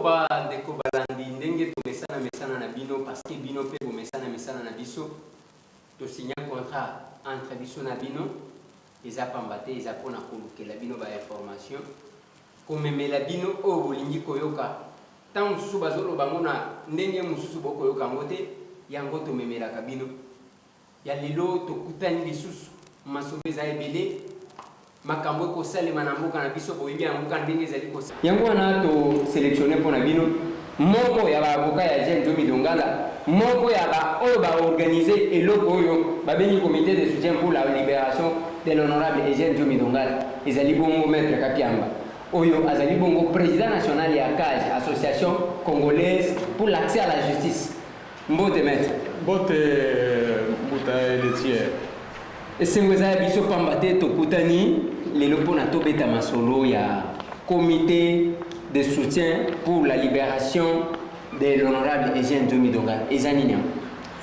ba ndeko balandi ndenge mesana na bino parce que bino pe mesana na biso to signer contrat entre biso na bino eza pambate eza pona kolukela bino ba information komemela bino o bolingi koyoka tant mususu bazoloba ngona ndenge mususu bokoyoka ngote yango to memela kabino ya lelo to kutani lisusu masobeza ebele makambo ko salema na mboka na biso boyebi ya mboka ndenge ezali ko yango wana to sélectionner pona bino moko ya ba avocat ya Jean Domi Dongala moko ya ba oyo ba organiser eloko oyo babengi comité de soutien pour la libération de l'honorable Jean Domi Dongala ezali bongo maître Kapiamba oyo azali bongo président national ya CAJ association congolaise pour l'accès à la justice mbote maître mbote muta laitière esengweza biso pambate tokutani lelo pona tobeta masolo ya comité de soutien pour la libération de l'honorable Jean Domi Dongala ezanina.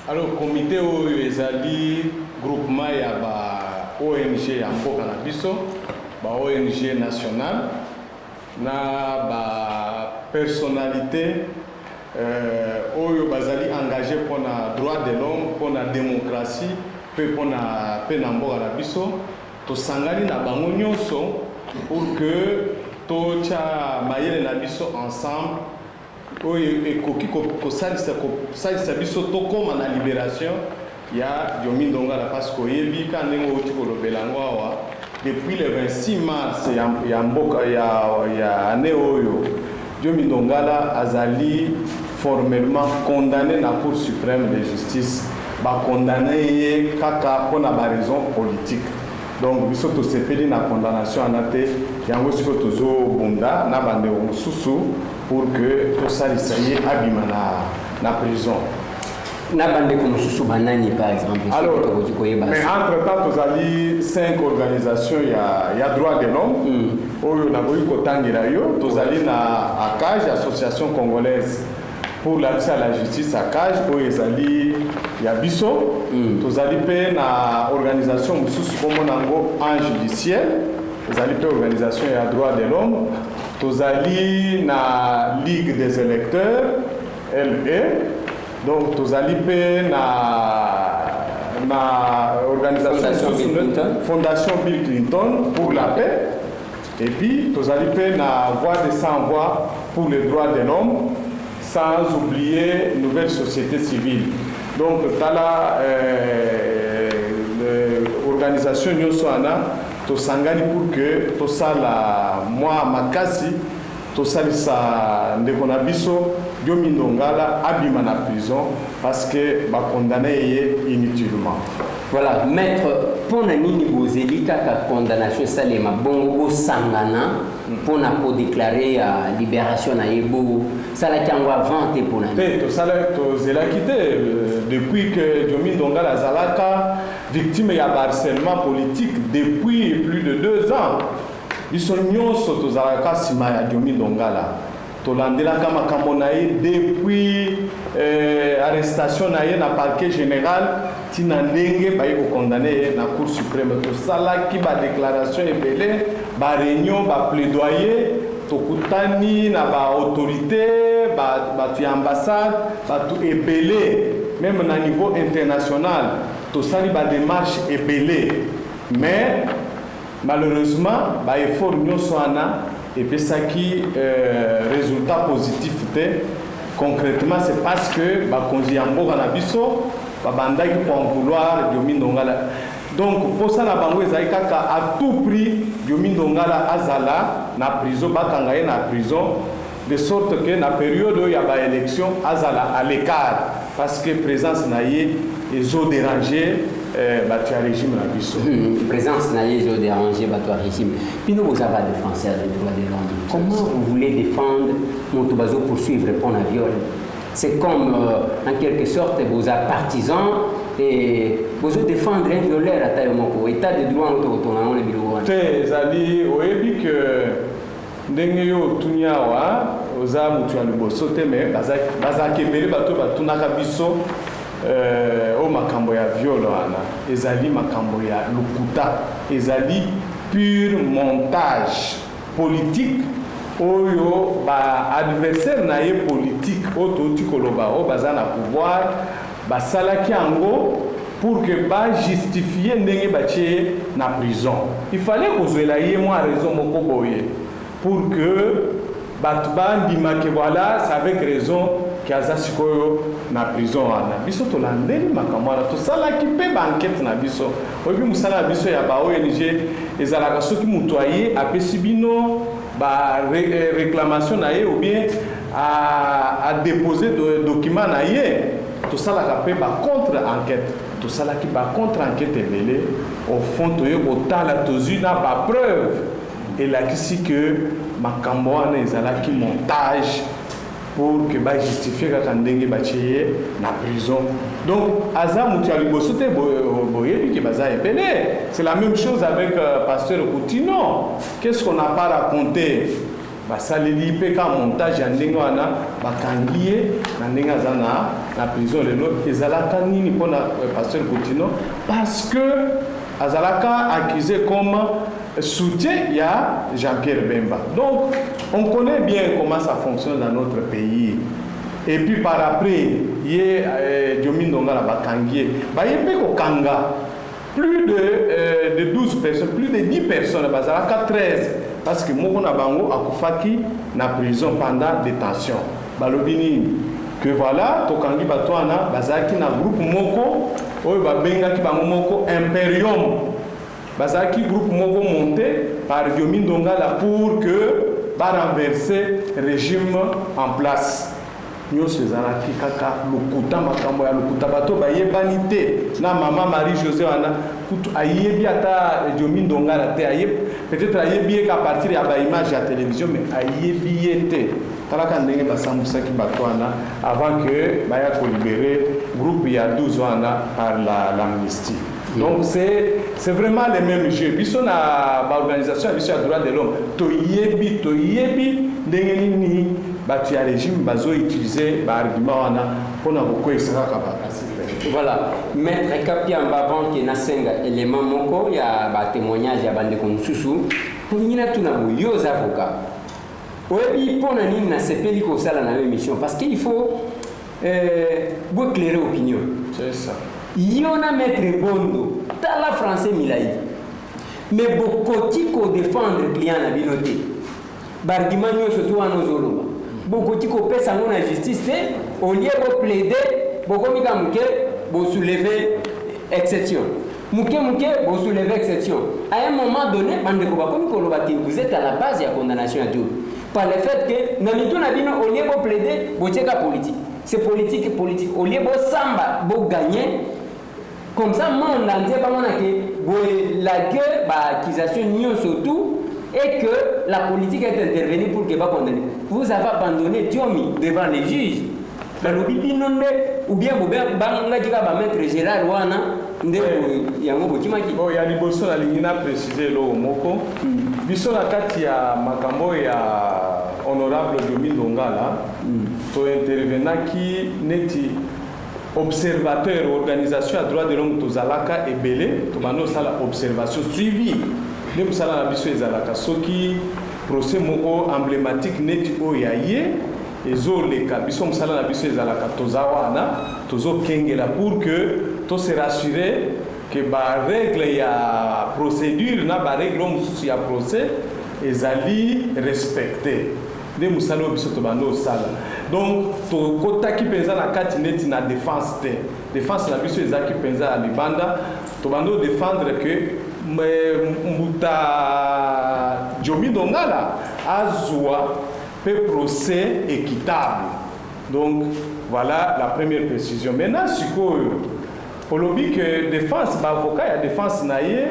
Alors comité oyo ezali groupement ya ba ONG ya mboka na biso ba ONG national na ba personnalité oyo bazali engagé pour na droit de l'homme pour na démocratie pe pour na mboka na biso to sangani na bango nyonso pour que to cha mayele na biso ensemble oyo ekoki ko salisa biso to koma na libération ya Domi Dongala parce que yebi ka ndenge oti kolobela ngo awa depuis le 26 mars ya mboka ya année oyo Domi Dongala azali formellement condamné na Cour suprême de justice ba condamné kaka pona ba raison politique. Donc biso to sepeli na condamnation anate yango siko tozo bunda na bande mosusu pour que to salisa ye abima na prison. Na bande ko mosusu banani par exemple. Alors mais entre temps tozali 5 organisations ya droit de l'homme oyo na boyi ko tangira yo tozali na ACAJ association congolaise pour l'accès à la justice à CAJ oyo ezali ya biso tozali pe na organisation mosusu komo nango en judiciaire tozali pe organisation ya droit de l'homme tozali na ligue des électeurs LE donc tozali pe na organisation fondation Bill Clinton pour la paix et puis tozali pe na voix des sans voix pour les droits de l'homme sans oublier nouvelle société civile. Donc tala l'organisation nyoswana to sangani pour que to sala moi makasi to salisa ndeko na biso Domi Dongala abima na prison parce que ba condamné inutilement. Voilà, maître pona nini bozeli kaka condamnation salema bongo sangana pona ko déclarer libération na yebo sala kango avant te pona te to sala to zela quitté depuis que Domi Dongala zalaka victime ya harcèlement politique depuis plus de 2 ans biso nyonso to zalaka sima ya Domi Dongala to landela kama kamonaye depuis arrestation na ye na parquet général tina ndenge bayi ko condamné na cour suprême to sala ki ba déclaration ebele ba réunion ba plaidoyer to kutani na ba autorité ba tu ambassade ba tu ebele même na niveau international to sali ba démarche ebele mais malheureusement ba effort nyonso ana et puis ça qui résultat positif concrètement c'est parce que ba konzi ya mboka na biso ba bandaki pour en vouloir Domi Dongala donc pour ça na bango ezali kaka à tout prix Domi Dongala azala na prison bakanga ye na prison de sorte que na période ya ba élection azala à l'écart parce que présence na ye ezo déranger batua régime na biso présence na ye ezo déranger batua régime bino bozaba défenseur des droits de l'homme comment vous voulez défendre moto bazo poursuivre pour un viol c'est comme en quelque sorte vos partisans et vous défendre un violeur à taille moko état de droit autour de le bureau te zali oyebi que ndenge yo tunyawa oza mutu ya liboso te mais bazaki ebele bato batunaka biso o makambo ya viol wana ezali makambo ya lukuta ezali pur montage politique oyo ba adversaire na ye politique oyo koloba o baza na pouvoir basalaki yango pour que ba justifier ndenge batie na prison. Il fallait kozwela ye moi raison moko boye pour que bato bandima ke voilà c'est avec raison kaza sikoyo na prison wana biso tolandeli makambo wana tosalaki mpe bankete na biso oyebi mosala na biso ya ba ONG ezalaka soki moto aye apesi bino réclamation na ye ou bien à déposer document na ye tosalaka mpe contre enquête tosalaki contre enquête ebele au fond toye kotala tozwi na preuve elakisi que makambo wana ezalaki montage pour que ba justifier kaka ndenge batie na prison. Donc aza mutu ya liboso te boyebi ke baza ebele. C'est la même chose avec pasteur Coutinho. Qu'est-ce qu'on n'a pas raconté? Basaleli pe ka montage ya ndenge wana bakangi ye na ndenge aza na prison lelo ezalaka nini mpona pasteur Coutinho parce que azalaka accusé comme soutien il y a Jean-Pierre Bemba. Donc, on connaît bien comment ça fonctionne dans notre pays. Et puis par après, il y a Diomi Ndonga la Bakangie. Il y a Kanga. Plus de 12 personnes, plus de 10 personnes, il y a 13. Parce que Mokona Bango a Koufaki na prison pendant détention. Balobini, que voilà, Tokangi Batouana, Bazaki na groupe Moko, Oyo Babenga ki Bango Moko, Imperium. Bazaki groupe moko monté par Diomi Ndongala pour que ba renverser régime en place. Nyo sezalaki kaka lokuta makambo ya lokuta bato bayebani te na mama Marie José wana kutu ayebi ata Diomi Ndongala te ayebi peut-être ayebi ka partir ya ba image ya télévision mais ayebi te talaka ndenge basambusaki bato wana avant que baya ko libérer groupe ya 12 wana par l'amnistie. Donc c'est vraiment les mêmes jeux. Biso na organisation biso ya droit de l'homme. Toyebi ndenge nini batu ya régime bazo utiliser ba argument wana pona ko esaka kaba. Voilà, maître Kapiamba avant que nasenga élément moko ya ba témoignage ya bande konsusu. Tongina tuna boyoza avocat. Oyebi pona nini na sepeli ko sala na émission parce qu'il faut éclairer opinion. C'est ça. Yona maître Bondo, tala français Milaï. Mais beaucoup de défendre client na binoté. Bargument surtout à nos oloba. Beaucoup de pèse à la justice, au lieu de plaider, beaucoup de soulever exception. Mouké, vous soulevez exception. À un moment donné, vous êtes à la base de la condamnation à tout. Par le fait que, au lieu de plaider, vous êtes politique. C'est politique. Au lieu de samba, vous gagnez. Comme ça, moi, on a dit que la guerre, l'accusation, surtout, et que la politique est intervenue pour que va condamner. Vous avez abandonné Diomi devant les juges. Ou bien vous mettre Gérard Wana. Il y a liboso na lingina préciser lo moko. Biso na kati ya makambo ya honorable Diomi Ndongala. To intervenaki neti observateur organisation à droit de l'homme tozalaka ebele to bano sala observation suivi de sala na biso ezalaka soki procès moko emblématique neti oyaye ezoleka biso mosala na biso ezalaka tozawana tozokengela pour que to se rassurer que ba règle ya procédure na ba règle mosusu ya procès ezali respecté de musalo biso to bando sala. Donc to kotaki penza na kati neti na défense te défense na biso ezaki penza ya libanda to bando défendre que muta Diomi Ndongala azwa pe procès équitable. Donc voilà la première précision. Maintenant sikoyo olobi que défense ba avocat ya défense na ye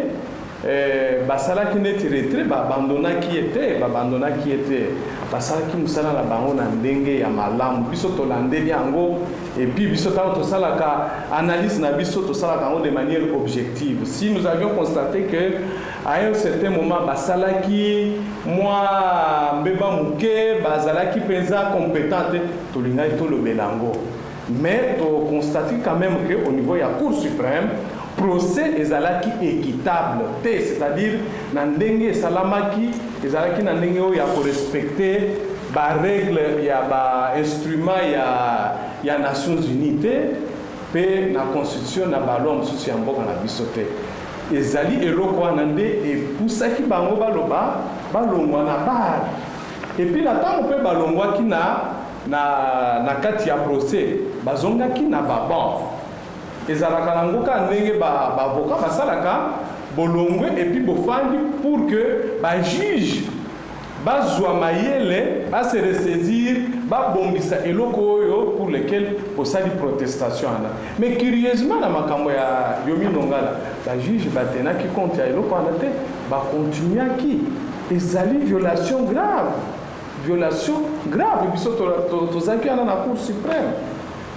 basala ki neti retrait babandona ki était basala ki musala na bango na ndenge ya malamu biso tolandeli yango et puis biso tanto tosalaka analyse na biso tosalaka yango de manière objective. Si nous avions constaté que à un certain moment basala ki moi mbeba muke basala ki penza compétente tolinga to le belango. Mais to constate quand même que au niveau de la Cour suprême procès ezalaki équitable, c'est-à-dire na ndenge salamaki ezalaki na ndenge oyo ya korespecte barègle ya bainstrument ya Nations Unies te mpe na constitution na balwa mosusu ya mboka na biso te. Ezali eloko wana nde epusaki bango baloba balongwa na bar. Epuis na ntango mpe balongwaki na kati ya procès bazongaki na babon. Ezalaka nango ka ndenge bavoka basalaka bolongwe epuis bofandi pour que bajuge bazwa mayele base ressaisir babongisa eloko oyo pour lequel osali protestation wana. Mais curieusement na makambo ya Yomi Ndongala bajuge batenaki compte ya eloko wana te, bakontinuaki. Ezali violation grave biso tozalaki wana na Cour suprême.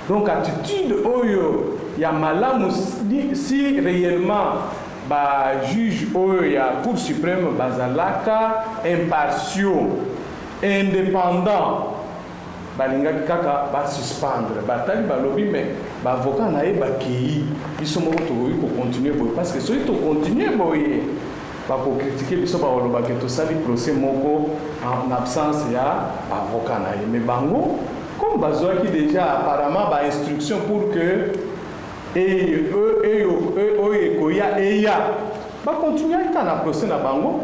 Donc attitude oyo ya malamu si réellement ba juge oyo ya Cour suprême bazalaka impartiaux indépendant balingaki kaka basuspendre batali balobi mais bavocat na ye bakei biso moko tokoki kocontinue boye parce que soki tocontinue boye bakokritike biso bakolobaki tosali procès moko en absence ya avocat na ye. Mais bango comme bazwaki déjà apparemment bainstruction pour que oyo eya bakontinuaki ta na procès na bango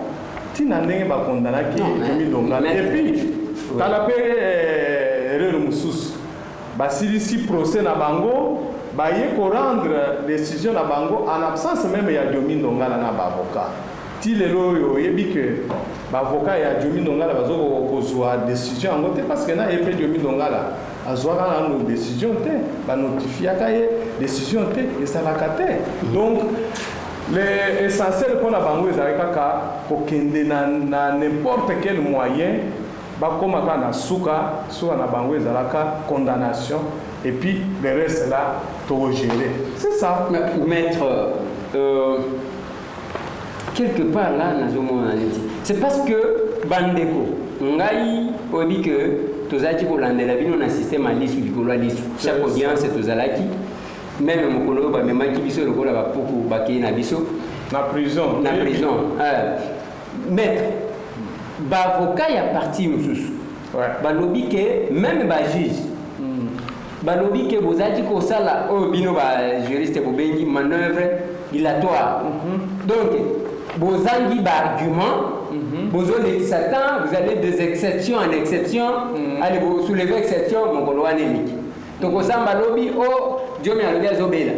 ntina ndenge bakondanaki Yomi Ndongala. Epuis tala mpe erreur mosusu basilisi procès na bango baye korendre décision na bango en absence même ya Yomi Ndongala na baavocat. Ti lelo oyo oyebi ke baavocat ya Yomi Ndongala bazokozwa décision yango te parce que na ye mpe Yomi Ndongala azwaka nano décision te banotifiaka ye décision te esalaka te. Donc l'essentiel mpona bango ezalaki kaka kokende na n'importe quel moyen bakomaka na suka na bango ezalaka condamnation et puis le reste là tokogere. C'est ça. Maître, quelque part là nazomona neti c'est parce que bandeko ngai oyebi que tozalaki kolandela bino na système ya lisu likolo ya lisu chaque audience tozalaki même mokolo oyo bamemaki biso lokola bapuku bakei na biso na prison. Maître baavocat ya parti mosusu balobi ke même bajuge balobi ke bozalaki kosala oyo bino bajuriste bobengi manœuvre dilatoire. Donc bozangi baargument bozolekisa temps vous allez des exceptions en exception allez vous soulever exception mokolo wana eliki tokosamba lobi o Diomi alobi azobela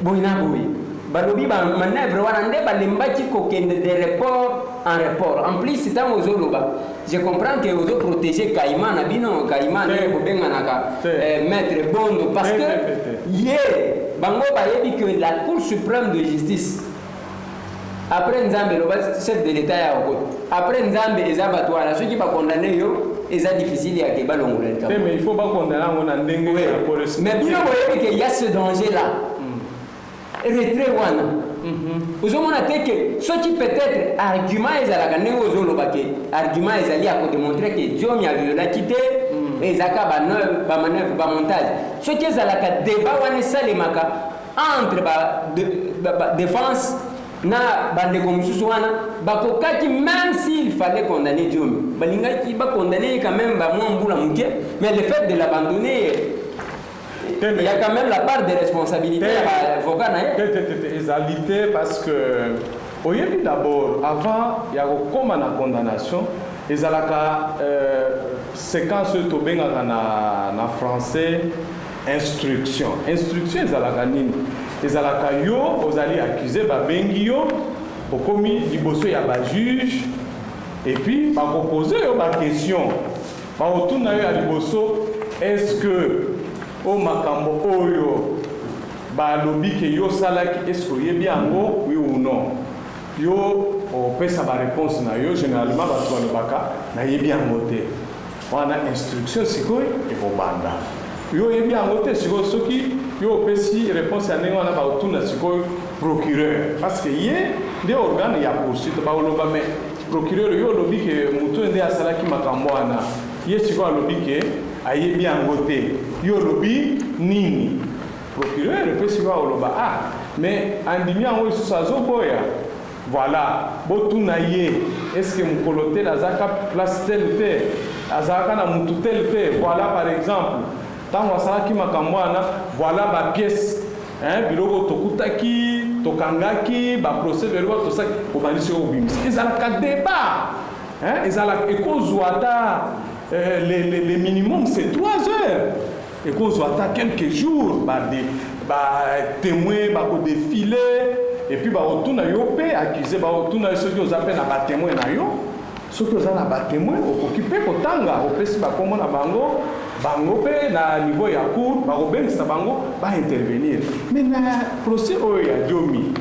boyina boye balobi bamanœuvre wana nde balembaki kokende de report en report. En plus ntango ozoloba je comprends que ozoprotéger Caïman na bino Caïman nde kobenganaka maître Bondo parce que ye bango bayebi que la Cour suprême de justice après Nzambe le chef de l'État ya okot après Nzambe eza bato wana soki bakondane yo eza difficile ya ke balongola l'État. Mais il faut pas condamner on a ndenge ya correspond. Mais bino boyebi que y a ce danger là. Retrait wana. Ozomona te que soki peut-être argument ezalaka ndenge ozoloba ke argument ezali ya ko démontrer que Diomi a violaki te ezaka ba manœuvre ba montage. Soki ezalaka débat wana salemaka entre ba défense na bandeko mosusu wana bakokaki même s'il fallait condamner Diomi balingaki condamner quand même ba mwa mbula muke mais le fait de l'abandonner il y a quand même la part de responsabilité à l'avocat na égalité parce que oyebi d'abord avant ya kokoma na condamnation ezalaka séquence to bengaka na français instruction ezalaka nini ezalaka yo ozali accusé babengi yo okomi liboso ya bajuge et puis bakopose yo baquestion baotuna yo ya liboso est-ce que o makambo oyo balobi ke yo salaki est-ce que oyebi yango oui ou non yo opesa baréponse na yo généralement bato balobaka nayebi yango te wana instruction sikoyo ekobanda yo oyebi yango te sikoyo soki yo opesi réponse ya ndenge wana baotuna sikoyo procureur parce que ye nde organe ya poursuite baoloba mais procureur yo olobi ke moto nde asalaki makambo wana ye sikoyo alobi ke ayebi yango te yo olobi nini procureur epesi ba oloba mais andimi yango lisusu azoboya voilà botuna ye est-ce que mokolo tel azalaka place tel te azalaka na mutu tel te voilà par exemple ntango asalaki makambo wana voilà bapièce biloko tokutaki tokangaki baprocédure tosaki obandisi oyo obimisa ezalaka débat ezalaka ekozwa ata le minimum c'est 3 heures ekozwa ata quelques jours batémoin bakodefile et puis baotuna yo mpe accusé baotuna soki oza mpe na batémoin na yo soki oza na batémoin okoki mpe kotanga opesi bakombo na bango mpe na niveau ya cour bakobengisa bango baintervenir mais na procès oyo ya Diomi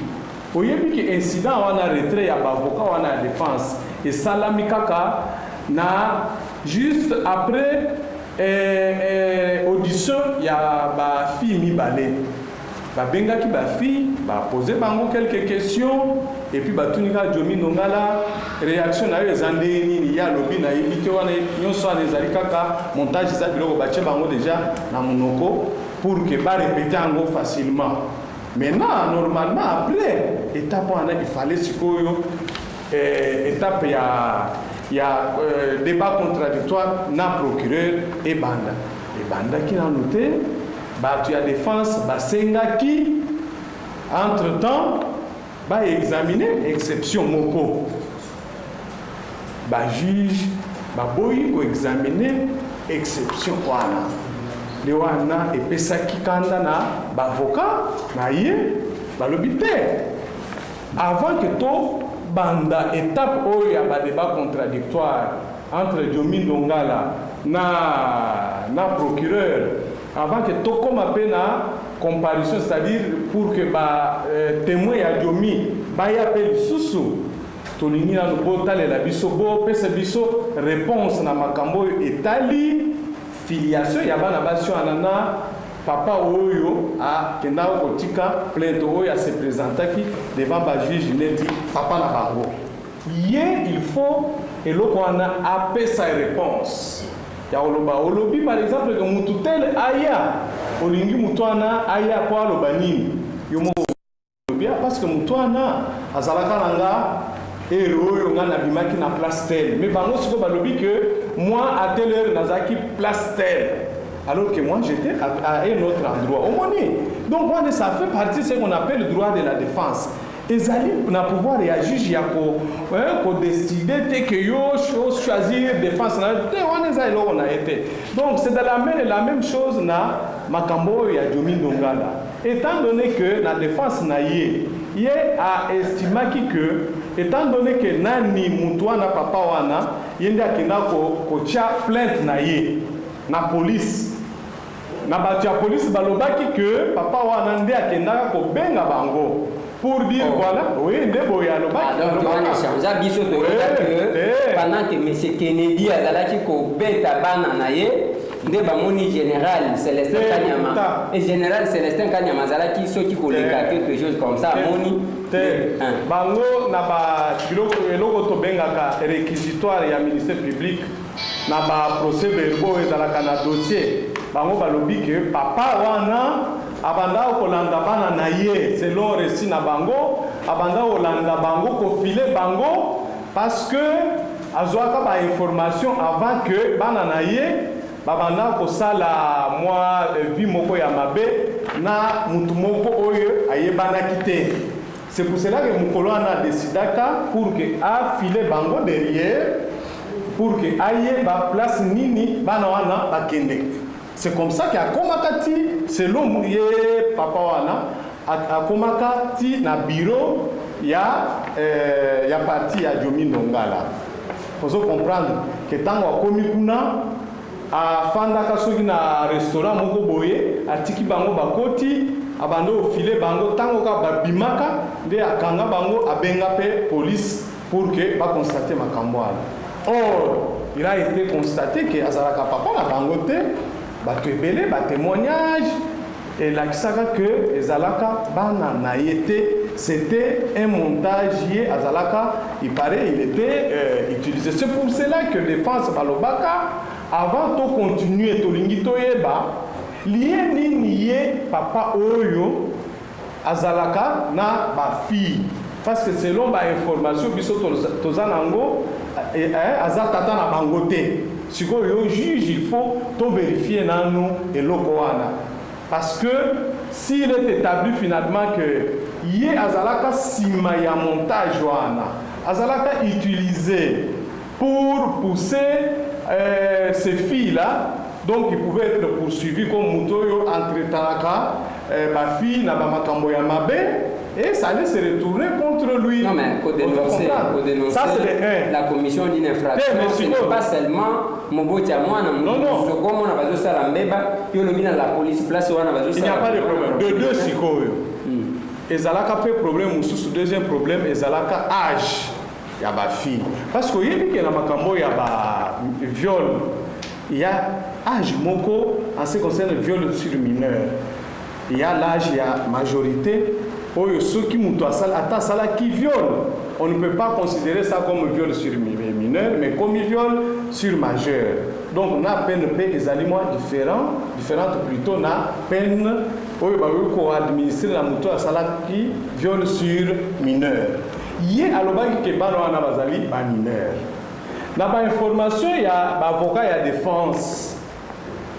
oyebi ke incident wana retrait ya bavocat wana ya défense esalami kaka na juste après audition ya bafille mibale babengaki bafille bapose bango quelques questions et puis batunika Diomi Ndongala réaction na yo eza ndenge nini ya lobi na yebi te wana nyonso wana ezali kaka montage eza biloko batie bango déjà na monoko pour que barépéter yango facilement maintenant normalement après étape wana il fallait sikoyo étape ya débat contradictoire na procureur ebandaki nanu te bato ya défense basengaki entre temps examiner exception moko juge baboyi koexaminer exception wana le wana epesaki kanda na bavocat na ye balobi te avant que to banda étape oyo ya badébat contradictoire entre Diomi Ndongala na procureur avant que to koma pe na comparution, c'est-à-dire pour que témoin ya Diomi baya pe lisusu tolingi na botalela biso bo pesa biso réponse na makambo etali filiation ya bana basi anana papa oyo akenda kotika plainte oyo se présentaki devant ba juge neti papa na bango ye il faut eloko wana apesa réponse ya olobi par exemple que mutu tel aya olingi mutu wana aya po aloba nini yo mo bien parce que mutu wana azalaka nanga oyo nga nabimaki na place tel mais bango siko balobi que moi à telle heure nazaki place tel alors que moi j'étais à un autre endroit au moins donc moi ça fait partie de ce qu'on appelle le droit de la défense ezali na pouvoir réagir ya ko décider te que yo choisir défense na te wana za eloko na été donc c'est dans la même chose na makambo ya Diomi Ndongala étant donné que la défense na ye a estimé que étant donné que nani mutu wana papa wana yende akenda ko tia plainte na ye na police na bato ya police balobaki que papa wana nde akenda ko benga bango pour dire voilà oui ndebo ya lobaki donc on échange biso de que pendant que monsieur Kennedy azalaki ko beta bana na ye nde bamoni général Célestin Kanyama et général Célestin Kanyama azalaki soki koleka quelque chose comme ça moni bango na ba biloko eloko to bengaka réquisitoire ya ministère public na ba procès verbaux ezalaka na dossier bango balobi que papa wana abanda kolanda bana na ye selon récit na bango abanda kolanda bango kofile bango parce que azwaka ba information avant que bana na ye babanda kosala mwa vie moko ya mabe na mutu moko oyo ayebanaki te. C'est pour cela que mukolo ana décidaka pour que afile bango derrière pour que aye ba place nini bana wana bakende. C'est comme ça qu'à Komakati, selon Mouye Papa Wana, à Komakati, na bureau, il y a parti à Diomi Ndongala. Il faut comprendre que tant que Komikuna, à Fanda Kasogi na restaurant Moko Boye, à Tiki Bango Bakoti, à Bando File Bango, tant que Bimaka, de à Kanga Bango, à Bengape, police, pour que va constater ma Kamboala. Or, il a été constaté que Azaraka Papa na Bangote, bato ebele ba témoignage et la kisaka que ezalaka bana na yete c'était un montage yé azalaka il paraît il était utilisé. C'est pour cela que défense balobaka avant de continuer to lingi to yeba lié nini yé papa oyo azalaka na ba fille parce que selon l'information biso toza nango aza tata na bango te sikoyo juge il faut to vérifier nanu eloko wana parce que s'il est établi finalement que yé azalaka sima ya montage wana azalaka utilisé pour pousser ces filles là. Donc, il pouvait être poursuivi comme Moutoyo entretanaka, ma fille n'a pas makambo ya mabe, et ça allait se retourner contre lui. Non, mais faut dénoncer ça, c'est la commission d'une infraction. Ce n'est pas seulement Moboti à moi, non, non. Comme on a besoin de ça, la police place où on a besoin de ça. Il n'y a pas de problème. De deux sikoyo. Ezalaka fait problème, sous deuxième problème, ezalaka âge. Il y a ma fille. Parce qu'il y a dit qu'il y a makambo, il y a viol. Il y a âge moko en ce qui concerne le viol sur mineur. Il y a l'âge, il y a majorité. Ceux qui qui violent, on ne peut pas considérer ça comme viol sur mineur, mais comme viol sur majeur. Donc, on a peine des aliments différentes plutôt, on a peine pour administrer la moto qui viole sur mineur. Il y a alobaki ke bano wana bazali ba mineur. Na ba information ya ba avocat ya défense.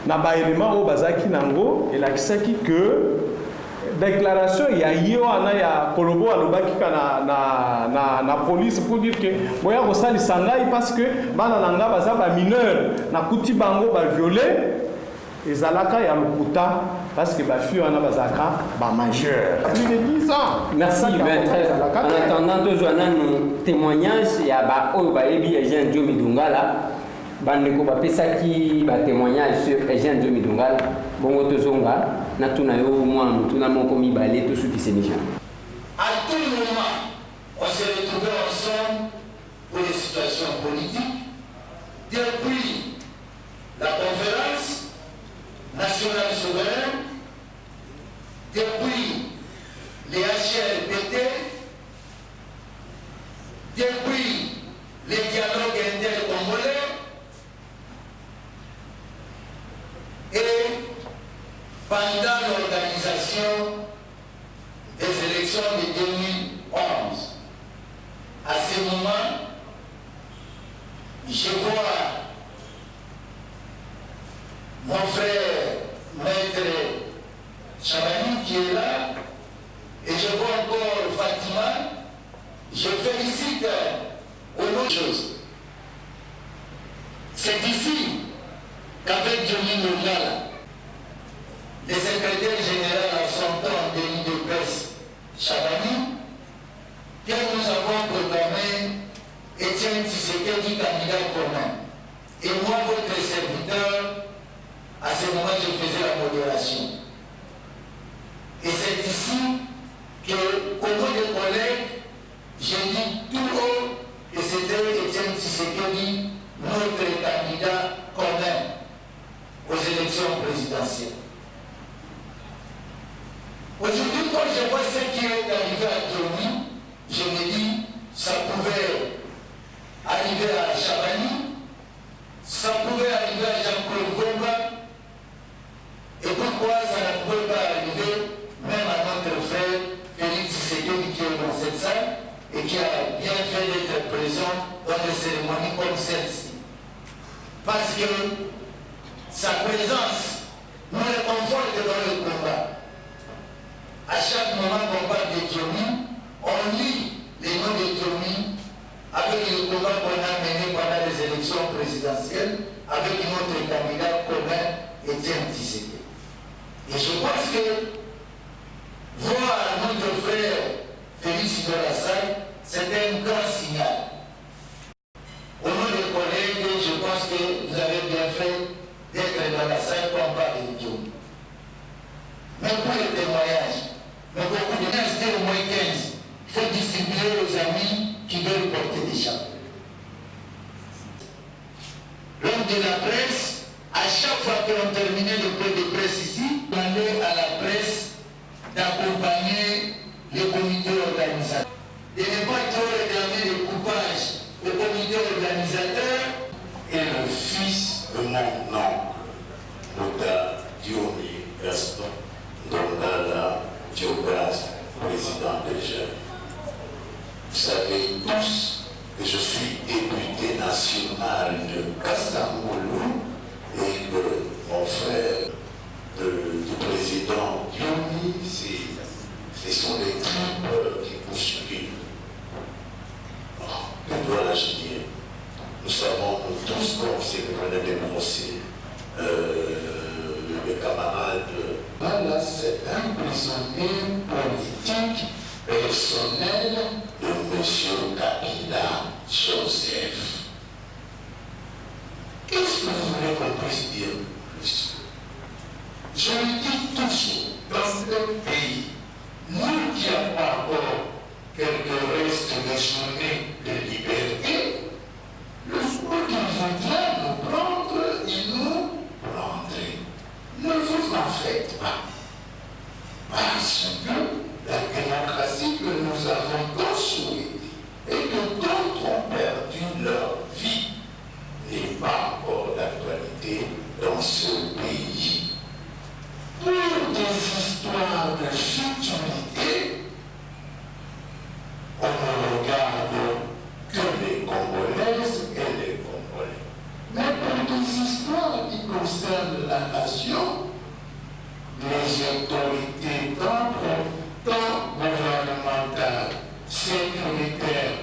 Na ba élément au bazaki nango elakisaki que déclaration ya yo ana ya kolobo alobaki na police pour dire que boya ko sali sangai parce que bana nanga baza ba mineur na kuti bango ba violer ezalaka ya lokuta parce que ba fille ana bazaka ba majeur. Plus de 10 ans. Merci ben très. En attendant toujours un témoignage ya ba o ba ebi agent Diomi Dungala bandeko ba pesaki ba témoignage sur agent Diomi Dungala bongo tozonga na tuna yo moi tuna moko mibale tout ce qui s'est mission. À tout moment on s'est retrouvés ensemble pour les situations politiques depuis la conférence nationale souveraine, depuis les HLPT, depuis les dialogues inter-congolais et pendant l'organisation des élections de 2011. À ce moment, je vois mon frère, maître Chabani qui est là, et je vois encore Fatima. Je félicite au nom de choses. C'est ici qu'avec Diomi Dungala, le secrétaire général à son temps de de presse Chabani, que nous avons programmé Étienne Tshisekedi candidat commun. Et moi, votre serviteur, à ce moment, je faisais la modération. Et c'est ici que, au nom des collègues, j'ai dit tout haut que c'était Étienne Tshisekedi, notre candidat commun aux élections présidentielles. Aujourd'hui, quand je vois ce qui est arrivé à Diomi, je me dis, ça pouvait arriver à Chabani, ça pouvait arriver à Jean-Claude Vomba. Et pourquoi ça ne pouvait pas arriver même à notre frère Félix Tshisekedi qui est dans cette salle et qui a bien fait d'être présent dans des cérémonies comme celle-ci. Parce que sa présence nous réconforte dans le combat. À chaque moment qu'on parle de Diomi, on lit les noms de Diomi avec le combat qu'on a mené pendant les élections présidentielles avec notre candidat commun Étienne Tshisekedi. Et je pense que voir notre frère Félix dans la salle, c'est un grand signal. Au nom des collègues, je pense que vous avez bien fait d'être dans la salle pour parler de Dieu. Mais pour les témoignages, mais beaucoup de gens, c'était au moins 15. Il faut distribuer aux amis qui veulent porter des chapeaux. L'homme de la presse, à chaque fois qu'on terminait le point de presse ici, on allait à la presse d'accompagner le comité organisateur. De ne pas trop réclamer le coupage au comité organisateur. Et le fils de mon oncle, Nota Diomi Gaston, Dongala Diogaz, président des jeunes. Vous savez tous que je suis député national de Kassamoulou et que mon frère du président Diomi, ce sont les tripes qui poursuivent. Que dois-je dire? Nous savons tous, comme c'est que vous avez dénoncé, le camarade, voilà, c'est un prisonnier politique personnel de M. Kabila Joseph. Qu'est-ce que vous voulez qu'on puisse dire plus? Je le dis toujours, dans ce pays, nous qui avons encore quelques restes de journées de liberté, le jour qu'il voudra nous prendre, il nous prendrait. Ne vous en faites pas. Parce que la démocratie que nous avons tous souhaitée et que d'autres ont perdu leur vie n'est pas encore d'actualité dans ce pays. Pour des histoires de futilité, on ne regarde que les Congolaises et les Congolais. Mais pour des histoires qui concernent la nation, les autorités tant gouvernementales, sécuritaires